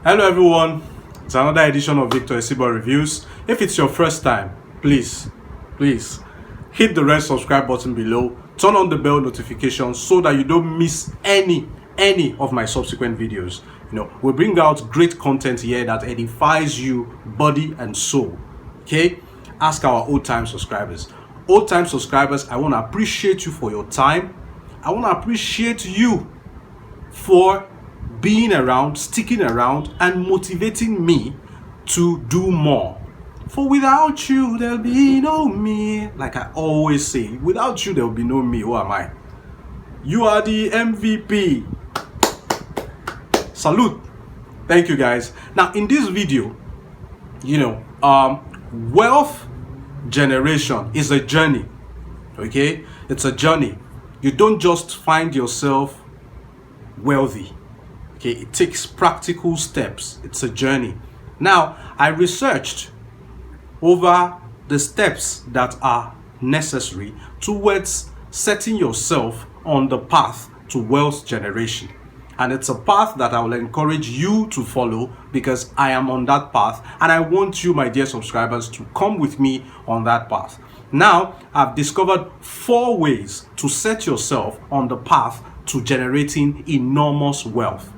Hello everyone, it's another edition of DEBTORS Reviews. If it's your first time, please hit the red subscribe button below, turn on the bell notification so that you don't miss any of my subsequent videos. We bring out great content here that edifies you body and soul. Okay, ask our old-time subscribers. Old-time subscribers, I want to appreciate you for your time. I want to appreciate you for being around, sticking around, and motivating me to do more. For without you, there'll be no me. Like I always say, without you, there'll be no me. Who am I? You are the MVP. Salute. Thank you, guys. Now, in this video, wealth generation is a journey. Okay? It's a journey. You don't just find yourself wealthy. Okay, it takes practical steps. It's a journey. Now, I researched over the steps that are necessary towards setting yourself on the path to wealth generation. And it's a path that I will encourage you to follow because I am on that path and I want you, my dear subscribers, to come with me on that path. Now, I've discovered 4 ways to set yourself on the path to generating enormous wealth.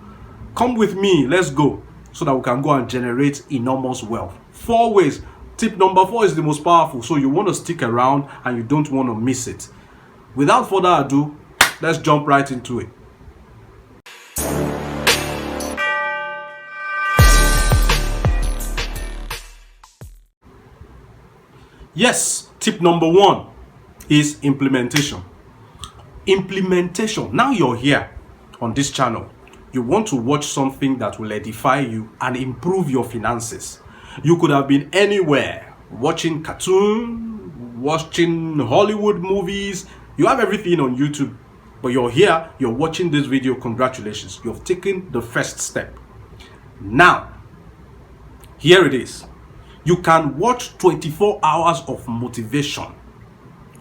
Come with me, let's go, so that we can go and generate enormous wealth. 4 ways. Tip number 4 is the most powerful, so you want to stick around and you don't want to miss it. Without further ado, let's jump right into it. Yes, tip number 1 is implementation. Implementation. Now you're here on this channel. You want to watch something that will edify you and improve your finances. You could have been anywhere, watching cartoon, watching Hollywood movies. You have everything on YouTube, but you're here, you're watching this video. Congratulations, you've taken the first step. Now, here it is. You can watch 24 hours of motivation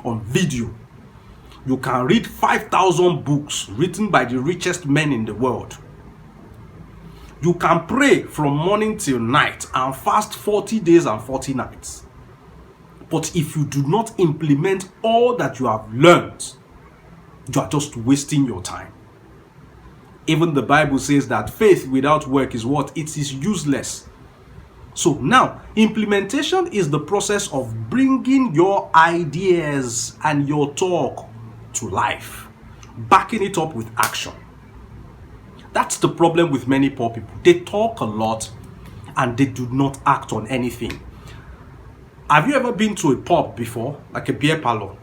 on video. You can read 5,000 books written by the richest men in the world. You can pray from morning till night and fast 40 days and 40 nights. But if you do not implement all that you have learned, you are just wasting your time. Even the Bible says that faith without work is what? It is useless. So now, implementation is the process of bringing your ideas and your talk to life, backing it up with action. That's the problem with many poor people. They talk a lot and they do not act on anything. Have you ever been to a pub before, like a beer parlor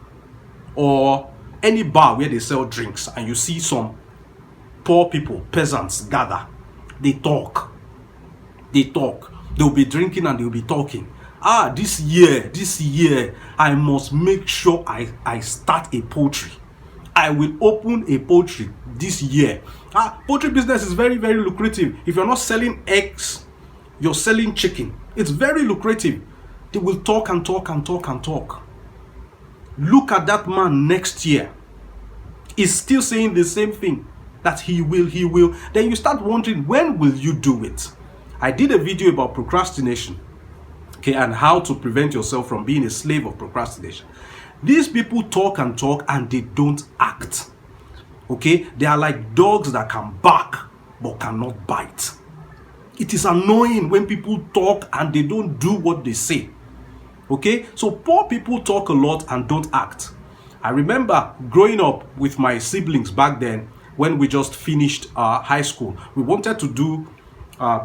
or any bar where they sell drinks, and you see some poor people, peasants gather? They talk. They'll be drinking and they'll be talking. This year, I must make sure I start a poultry. I will open a poultry this year. Poultry business is very, very lucrative. If you're not selling eggs, you're selling chicken. It's very lucrative. They will talk and talk and talk and talk. Look at that man next year. He's still saying the same thing, that he will. Then you start wondering, when will you do it? I did a video about procrastination, okay, and how to prevent yourself from being a slave of procrastination. These people talk and they don't act. Okay, they are like dogs that can bark but cannot bite. It is annoying when people talk and they don't do what they say. Okay, so poor people talk a lot and don't act. I remember growing up with my siblings back then when we just finished high school. We wanted to do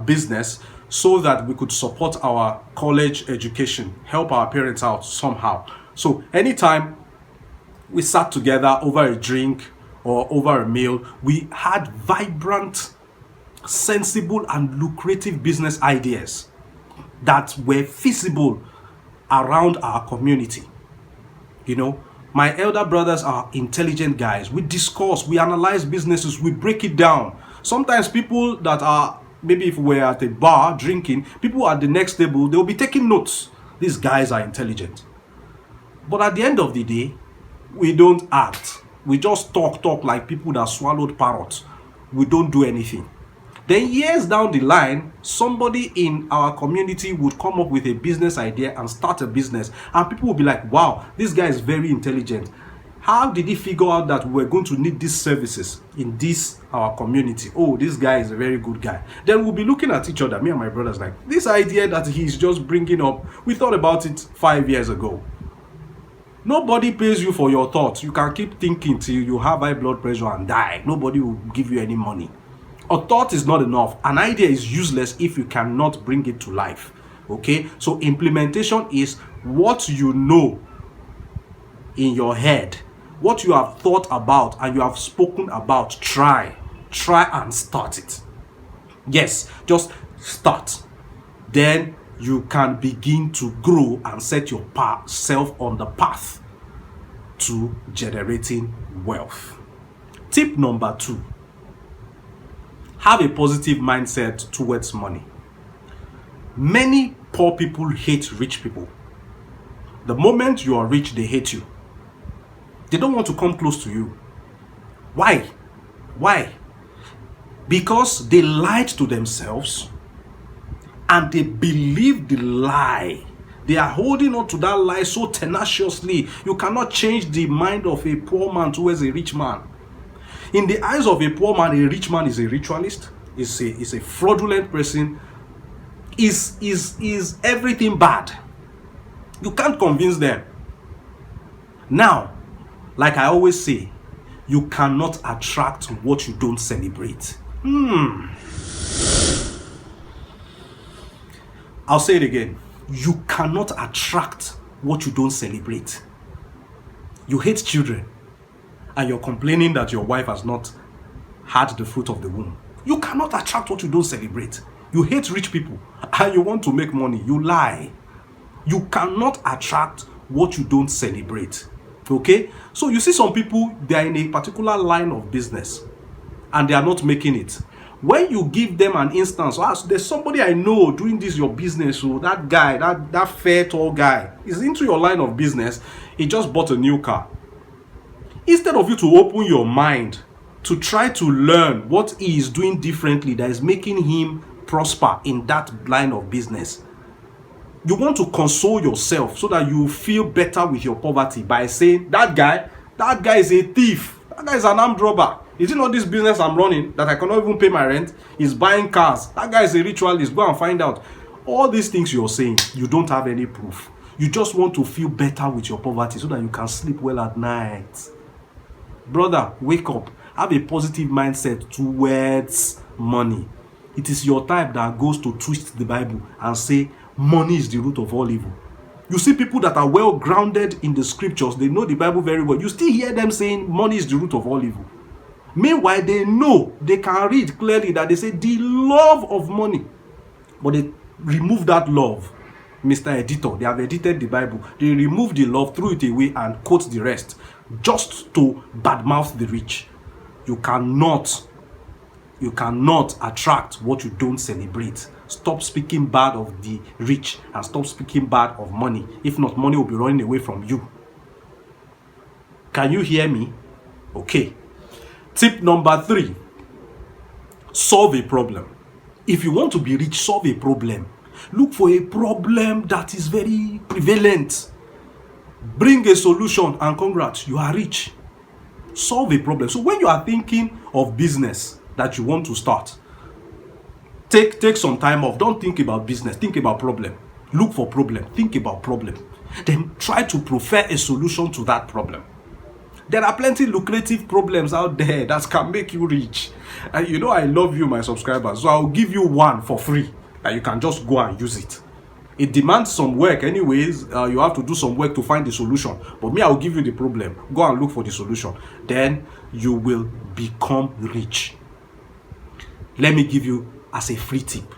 business so that we could support our college education, help our parents out somehow. So anytime we sat together over a drink or over a meal, we had vibrant, sensible, and lucrative business ideas that were feasible around our community. My elder brothers are intelligent guys. We discuss, we analyze businesses, we break it down. Sometimes people that are, maybe if we're at a bar drinking, people at the next table, they'll be taking notes. These guys are intelligent. But at the end of the day, we don't act. We just talk like people that swallowed parrots. We don't do anything. Then years down the line, somebody in our community would come up with a business idea and start a business, and people will be like, wow, this guy is very intelligent. How did he figure out that we're going to need these services in this our community? Oh, this guy is a very good guy. Then we'll be looking at each other, me and my brothers, like, this idea that he's just bringing up, we thought about it 5 years ago. Nobody pays you for your thoughts. You can keep thinking till you have high blood pressure and die. Nobody will give you any money. A thought is not enough. An idea is useless if you cannot bring it to life. Okay? So implementation is what you know in your head, what you have thought about and you have spoken about. Try and start it. Yes, just start. Then you can begin to grow and set yourself on the path to generating wealth. Tip number 2, have a positive mindset towards money. Many poor people hate rich people. The moment you are rich, they hate you. They don't want to come close to you. Why? Because they lied to themselves and they believe the lie. They are holding on to that lie so tenaciously. You cannot change the mind of a poor man towards a rich man. In the eyes of a poor man, a rich man is a ritualist, is a fraudulent person, is everything bad. You can't convince them. Now, like I always say, you cannot attract what you don't celebrate. I'll say it again. You cannot attract what you don't celebrate. You hate children and you're complaining that your wife has not had the fruit of the womb. You cannot attract what you don't celebrate. You hate rich people and you want to make money. You lie. You cannot attract what you don't celebrate. Okay? So you see some people, they are in a particular line of business and they are not making it. When you give them an instance, there's somebody I know doing this your business, so that guy, that fair tall guy is into your line of business, he just bought a new car. Instead of you to open your mind to try to learn what he is doing differently that is making him prosper in that line of business, you want to console yourself so that you feel better with your poverty by saying, that guy is a thief, that guy is an armed robber. Is it not this business I'm running that I cannot even pay my rent? He's buying cars. That guy is a ritualist. Go and find out. All these things you're saying, you don't have any proof. You just want to feel better with your poverty so that you can sleep well at night. Brother, wake up. Have a positive mindset towards money. It is your type that goes to twist the Bible and say money is the root of all evil. You see people that are well grounded in the scriptures, they know the Bible very well. You still hear them saying money is the root of all evil. Meanwhile, they know, they can read clearly that they say the love of money. But they remove that love. Mr. Editor, they have edited the Bible. They remove the love, threw it away and quote the rest just to badmouth the rich. You cannot attract what you don't celebrate. Stop speaking bad of the rich and stop speaking bad of money. If not, money will be running away from you. Can you hear me? Okay. Tip number 3, solve a problem. If you want to be rich, solve a problem. Look for a problem that is very prevalent. Bring a solution and congrats, you are rich. Solve a problem. So when you are thinking of business that you want to start, take some time off. Don't think about business. Think about problem. Look for problem. Think about problem. Then try to prefer a solution to that problem. There are plenty lucrative problems out there that can make you rich. And you know I love you, my subscribers. So I'll give you one for free. And you can just go and use it. It demands some work anyways. You have to do some work to find the solution. But me, I'll give you the problem. Go and look for the solution. Then you will become rich. Let me give you as a free tip.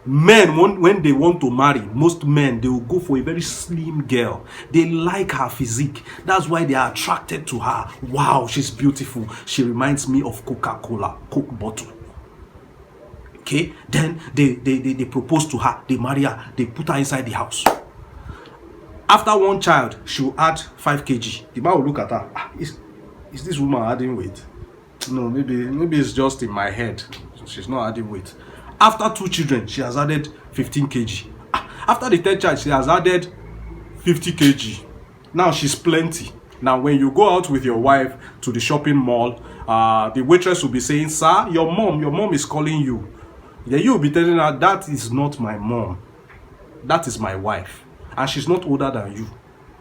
Men, when they want to marry, most men, they will go for a very slim girl. They like her physique. That's why they are attracted to her. Wow, she's beautiful. She reminds me of Coca-Cola, Coke bottle. Okay, then they propose to her. They marry her. They put her inside the house. After one child, she will add 5 kg. The man will look at her. Is this woman adding weight? No, maybe it's just in my head. she's not adding weight. After 2 children, she has added 15 kg. After the 3rd child, she has added 50 kg. Now she's plenty. Now, when you go out with your wife to the shopping mall, the waitress will be saying, "Sir, your mom is calling you." Then you will be telling her, "That is not my mom. That is my wife. And she's not older than you.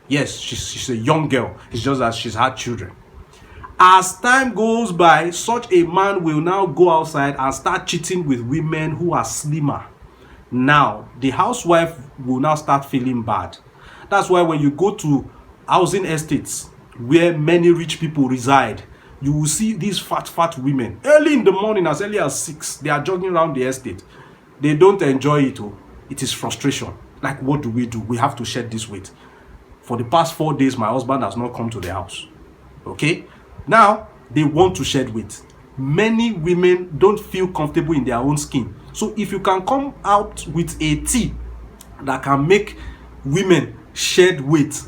Yes, she's a young girl. It's just that she's had children." As time goes by, such a man will now go outside and start cheating with women who are slimmer. Now, the housewife will now start feeling bad. That's why when you go to housing estates where many rich people reside, you will see these fat women. Early in the morning, as early as 6, they are jogging around the estate. They don't enjoy it. It is frustration. Like, what do? We have to shed this weight. For the past 4 days, my husband has not come to the house. Okay? Now, they want to shed weight. Many women don't feel comfortable in their own skin. So if you can come out with a tea that can make women shed weight,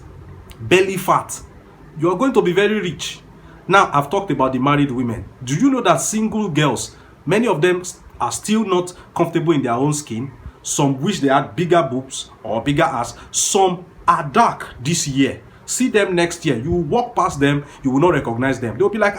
belly fat, you are going to be very rich. Now, I've talked about the married women. Do you know that single girls, many of them are still not comfortable in their own skin? Some wish they had bigger boobs or bigger ass. Some are dark this year. See them next year. You walk past them, you will not recognize them. They'll be like,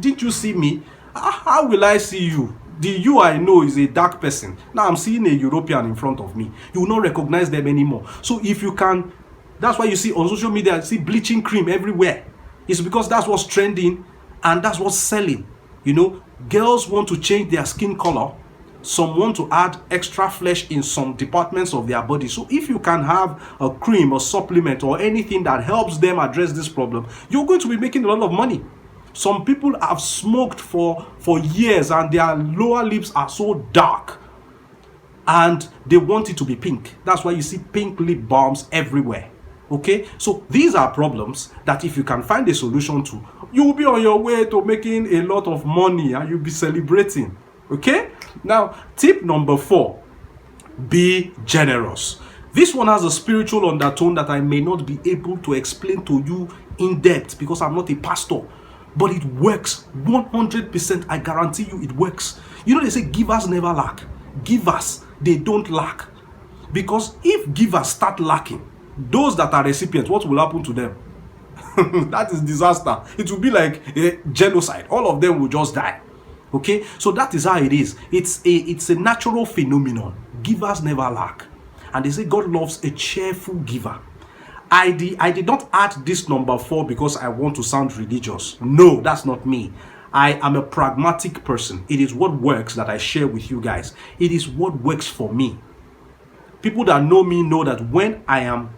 didn't you see me? How will I see you? The you I know is a dark person. Now I'm seeing a European in front of me. You will not recognize them anymore. So if you can, that's why you see on social media, you see bleaching cream everywhere. It's because that's what's trending and that's what's selling. You know, girls want to change their skin color. Some want to add extra flesh in some departments of their body. So if you can have a cream or supplement or anything that helps them address this problem, you're going to be making a lot of money. Some people have smoked for years and their lower lips are so dark and they want it to be pink. That's why you see pink lip balms everywhere. Okay, so these are problems that if you can find a solution to, you will be on your way to making a lot of money and you'll be celebrating. Okay, now tip number 4, be generous. This one has a spiritual undertone that I may not be able to explain to you in depth because I'm not a pastor, but it works 100%. I guarantee you it works. You know, they say givers never lack. Givers, they don't lack, because if givers start lacking, those that are recipients, what will happen to them? That is disaster. It will be like a genocide. All of them will just die. Okay, so that is how it is. It's a natural phenomenon. Givers never lack, and they say God loves a cheerful giver. I did not add this number 4 because I want to sound religious. No, that's not me. I am a pragmatic person. It is what works that I share with you guys. It is what works for me. People that know me know that when I am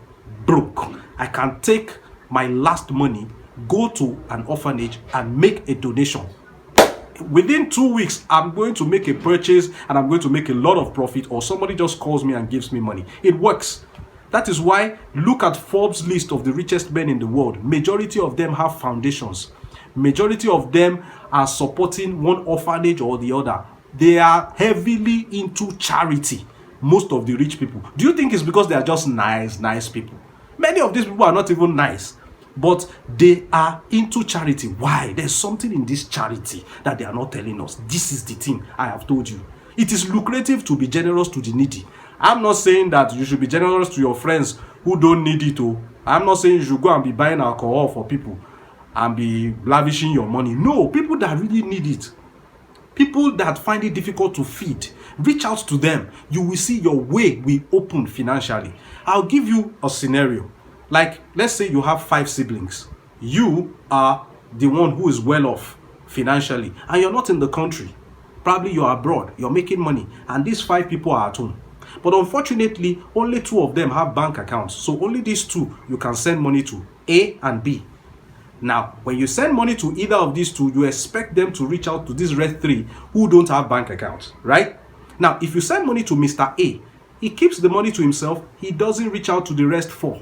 broke, I can take my last money, go to an orphanage and make a donation. Within 2 weeks, I'm going to make a purchase and I'm going to make a lot of profit, or somebody just calls me and gives me money. It works. That is why, look at Forbes' list of the richest men in the world. Majority of them have foundations. Majority of them are supporting one orphanage or the other. They are heavily into charity. Most of the rich people. Do you think it's because they are just nice people? Many of these people are not even nice, but they are into charity. Why? There's something in this charity that they are not telling us. This is the thing I have told you. It is lucrative to be generous to the needy. I'm not saying that you should be generous to your friends who don't need it. I'm not saying you should go and be buying alcohol for people and be lavishing your money. No, people that really need it. People that find it difficult to feed, reach out to them. You will see your way will open financially. I'll give you a scenario. Like, let's say you have 5 siblings. You are the one who is well off financially, and you're not in the country. Probably you're abroad, you're making money, and these 5 people are at home. But unfortunately, only 2 of them have bank accounts. So only these 2 you can send money to, A and B. Now, when you send money to either of these 2, you expect them to reach out to these rest 3 who don't have bank accounts, right? Now, if you send money to Mr. A, he keeps the money to himself. He doesn't reach out to the rest 4.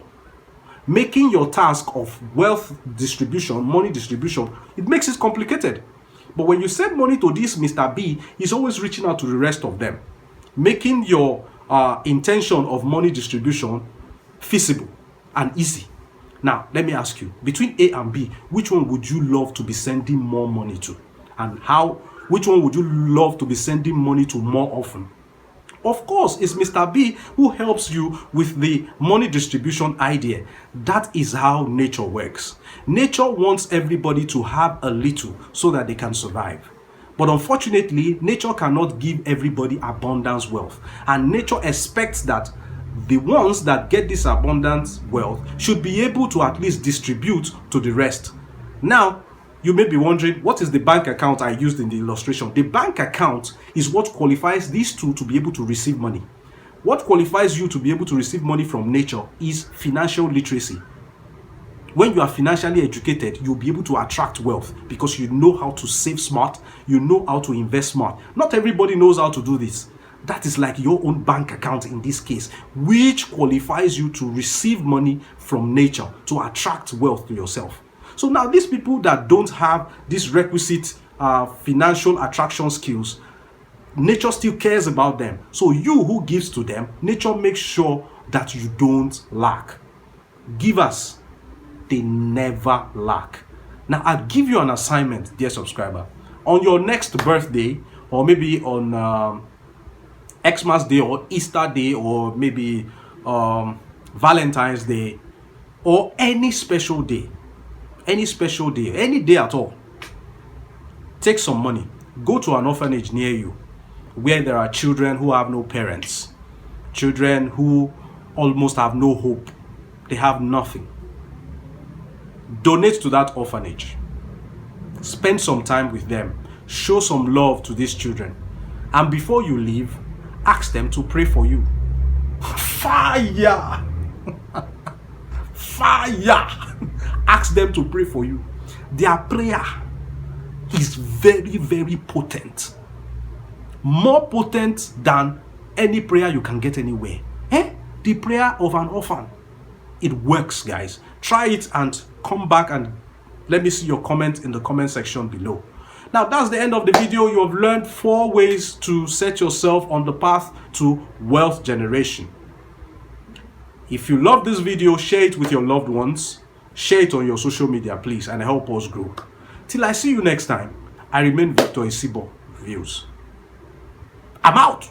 Making your task of wealth distribution, money distribution, it makes it complicated. But when you send money to this Mr. B, he's always reaching out to the rest of them, making your intention of money distribution feasible and easy. Now, let me ask you, between A and B, which one would you love to be sending more money to? And how Which one would you love to be sending money to more often? Of course, it's Mr. B who helps you with the money distribution idea. That is how nature works. Nature wants everybody to have a little so that they can survive. But unfortunately, nature cannot give everybody abundance wealth. And nature expects that the ones that get this abundance wealth should be able to at least distribute to the rest. Now, you may be wondering, what is the bank account I used in the illustration? The bank account is what qualifies these two to be able to receive money. What qualifies you to be able to receive money from nature is financial literacy. When you are financially educated, you'll be able to attract wealth because you know how to save smart, you know how to invest smart. Not everybody knows how to do this. That is like your own bank account in this case, which qualifies you to receive money from nature to attract wealth to yourself. So now these people that don't have this requisite financial attraction skills, nature still cares about them. So you who gives to them, nature makes sure that you don't lack. Givers, they never lack. Now I'll give you an assignment, dear subscriber. On your next birthday, or maybe on Xmas Day or Easter Day, or maybe Valentine's Day, or any special day, any day at all, take some money, go to an orphanage near you where there are children who have no parents, children who almost have no hope, they have nothing. Donate to that orphanage, spend some time with them, show some love to these children, and before you leave, ask them to pray for you. Fire! Fire! Ask them to pray for you. Their prayer is very, very potent. More potent than any prayer you can get anywhere. The prayer of an orphan. It works, guys. Try it and come back and let me see your comment in the comment section below. Now, that's the end of the video. You have learned 4 ways to set yourself on the path to wealth generation. If you love this video, share it with your loved ones. Share it on your social media, please, and help us grow. Till I see you next time, I remain Victor Isibo Views. I'm out.